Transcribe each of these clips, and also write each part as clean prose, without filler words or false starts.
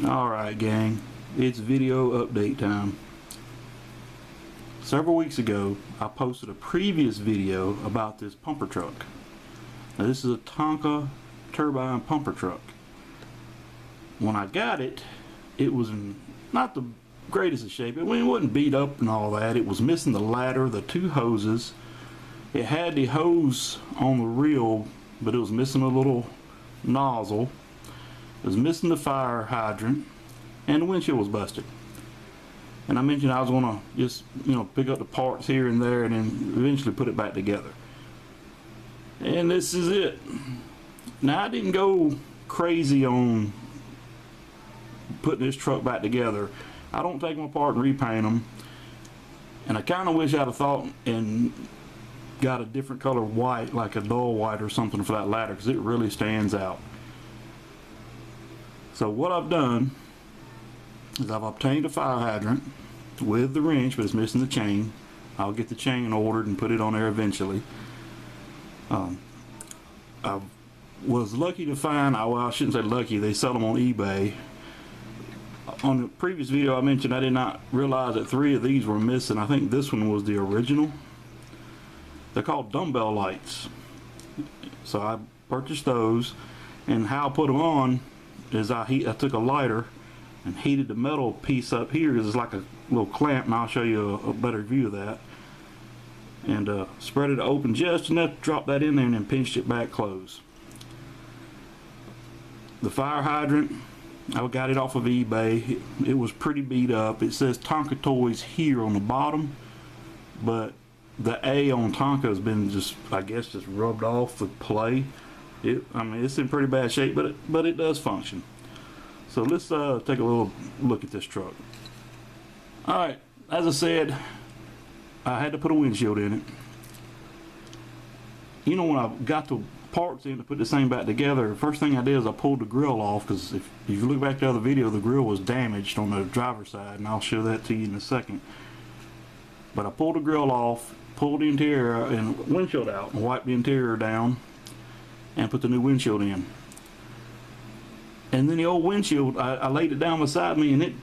Alright gang, it's video update time. Several weeks ago I posted a previous video about this pumper truck. Now this is a Tonka turbine pumper truck. When I got it, it was in not the greatest of shape. It wasn't beat up and all that. It was missing the ladder, the two hoses. It had the hose on the reel, but it was missing a little nozzle. It was missing the fire hydrant, and the windshield was busted. And I mentioned I was going to just, pick up the parts here and there and then eventually put it back together. And this is it. Now I didn't go crazy on putting this truck back together. I don't take them apart and repaint them. And I kind of wish I'd have thought and got a different color white, like a dull white or something for that ladder, because it really stands out. So what I've done is I've obtained a fire hydrant with the wrench, but it's missing the chain. I'll get the chain ordered and put it on there eventually. I was lucky to find, well, I shouldn't say lucky, they sell them on eBay. On the previous video I mentioned I did not realize that 3 of these were missing. I think this one was the original. They're called dumbbell lights. So I purchased those, and how I put them on is I took a lighter and heated the metal piece up here, because it's like a little clamp, and I'll show you a better view of that, and spread it open just enough to drop that in there, and then pinched it back closed. The fire hydrant, I got it off of eBay. It was pretty beat up. It says Tonka Toys here on the bottom, but the A on Tonka has been just rubbed off with play. It's in pretty bad shape, but it does function. So let's take a little look at this truck. Alright, as I said, I had to put a windshield in it. When I got the parts in to put this thing back together, the first thing I did is I pulled the grill off, because if you look back to the other video, the grill was damaged on the driver's side, and I'll show that to you in a second. But I pulled the grill off, pulled the interior and windshield out, and wiped the interior down, and put the new windshield in. And then the old windshield, I laid it down beside me, and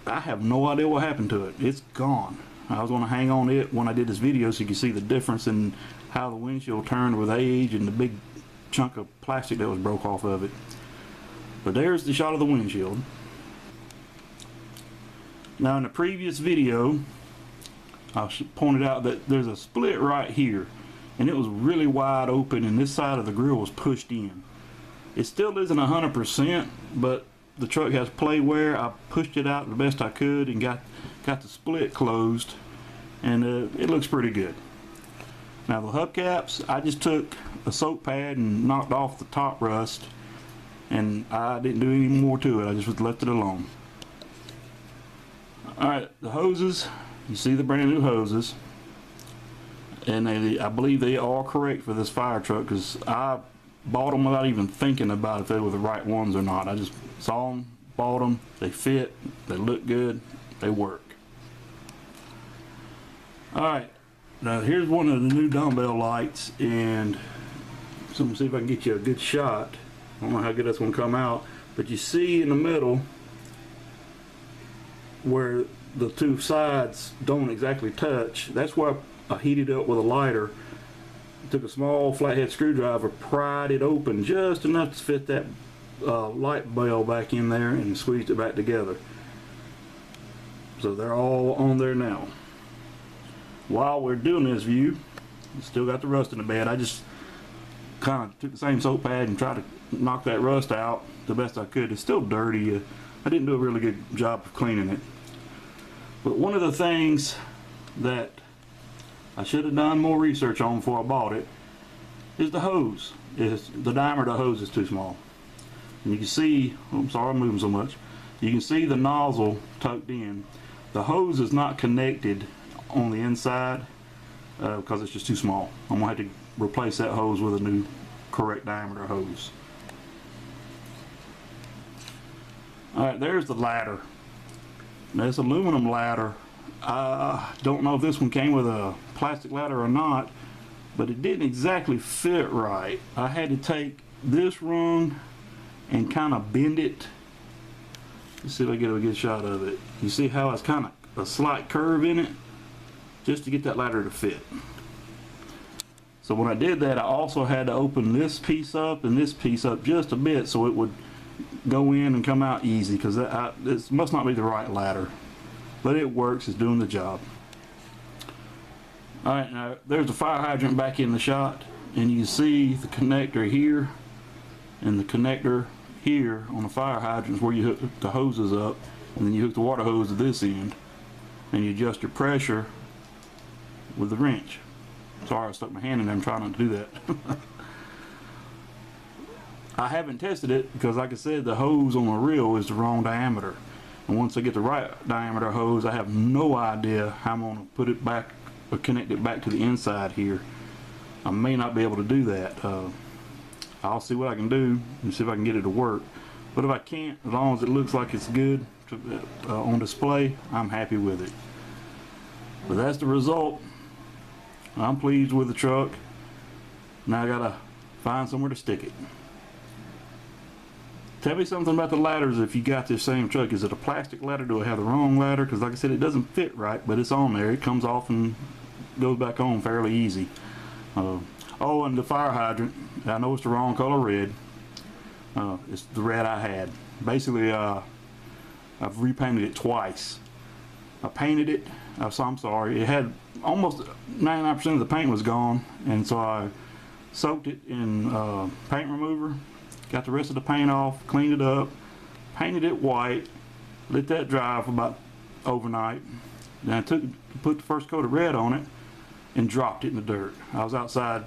I have no idea what happened to it. It's gone. I was going to hang on it when I did this video so you can see the difference in how the windshield turned with age and the big chunk of plastic that was broke off of it. But there's the shot of the windshield. Now in the previous video I pointed out that there's a split right here, and it was really wide open, and this side of the grill was pushed in. It still isn't 100%, but the truck has play wear. I pushed it out the best I could and got the split closed, and it looks pretty good. Now the hubcaps, I just took a soap pad and knocked off the top rust, and I didn't do any more to it. I just left it alone. Alright, the hoses, you see the brand new hoses, and I believe they are correct for this fire truck, because I bought them without even thinking about if they were the right ones or not. I just saw them, bought them, they fit, they look good, they work. Alright, now here's one of the new dumbbell lights, and so I'm going to see if I can get you a good shot. I don't know how good that's going to come out, but you see in the middle where the two sides don't exactly touch, that's where I heated up with a lighter. Took a small flathead screwdriver, pried it open just enough to fit that light bell back in there, and squeezed it back together. So they're all on there now. While we're doing this view, still got the rust in the bed. I just kind of took the same soap pad and tried to knock that rust out the best I could. It's still dirty. I didn't do a really good job of cleaning it. But one of the things that I should have done more research on before I bought it is the hose. The diameter of the hose is too small. And you can see, I'm sorry I'm moving so much, you can see the nozzle tucked in. The hose is not connected on the inside because it's just too small. I'm going to have to replace that hose with a new correct diameter hose. Alright, there's the ladder. Now this aluminum ladder, I don't know if this one came with a plastic ladder or not, but it didn't exactly fit right. I had to take this rung and kind of bend it Let's see if I get a good shot of it. You see how it's kind of a slight curve in it, just to get that ladder to fit. So when I did that, I also had to open this piece up and this piece up just a bit so it would go in and come out easy, because this must not be the right ladder, but it works. It's doing the job. Alright, now there's the fire hydrant back in the shot, and you see the connector here and the connector here on the fire hydrant where you hook the hoses up, and then you hook the water hose to this end, and you adjust your pressure with the wrench. Sorry, I stuck my hand in there. I'm trying not to do that. I haven't tested it because, like I said, the hose on the reel is the wrong diameter, and once I get the right diameter hose, I have no idea how I'm going to put it back or connect it back to the inside here. I may not be able to do that. I'll see what I can do and see if I can get it to work, but if I can't, as long as it looks like it's good on display, I'm happy with it. But that's the result. I'm pleased with the truck. Now I gotta find somewhere to stick it. Tell me something about the ladders if you got this same truck. Is it a plastic ladder? Do I have the wrong ladder? Because like I said, it doesn't fit right, but it's on there. It comes off and goes back on fairly easy. Oh, and the fire hydrant, I know it's the wrong color red. It's the red I had. Basically, I've repainted it twice. I painted it, so I'm sorry, it had almost 99% of the paint was gone, and so I soaked it in paint remover, got the rest of the paint off, cleaned it up, painted it white, let that dry for about overnight. Then I put the first coat of red on it and dropped it in the dirt. I was outside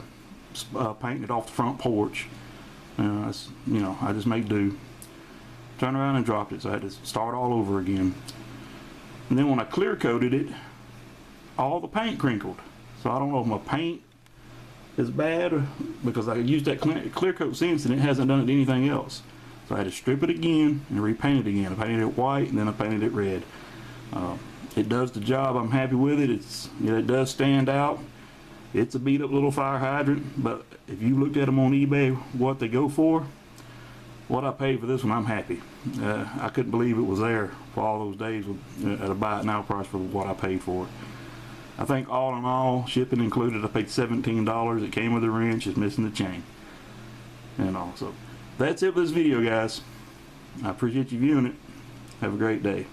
painting it off the front porch. You know, I just made do. Turned around and dropped it, so I had to start all over again. And then when I clear coated it, all the paint crinkled. So I don't know if my paint is bad, because I used that clear coat since and it hasn't done it to anything else. So I had to strip it again and repaint it again. I painted it white and then I painted it red. It does the job. I'm happy with it. It does stand out. It's a beat up little fire hydrant, but if you looked at them on eBay, what they go for, what I paid for this one, I'm happy. I couldn't believe it was there for all those days at a buy it now price for what I paid for it. I think all in all, shipping included, I paid $17. It came with a wrench. It's missing the chain and all. So that's it for this video, guys. I appreciate you viewing it. Have a great day.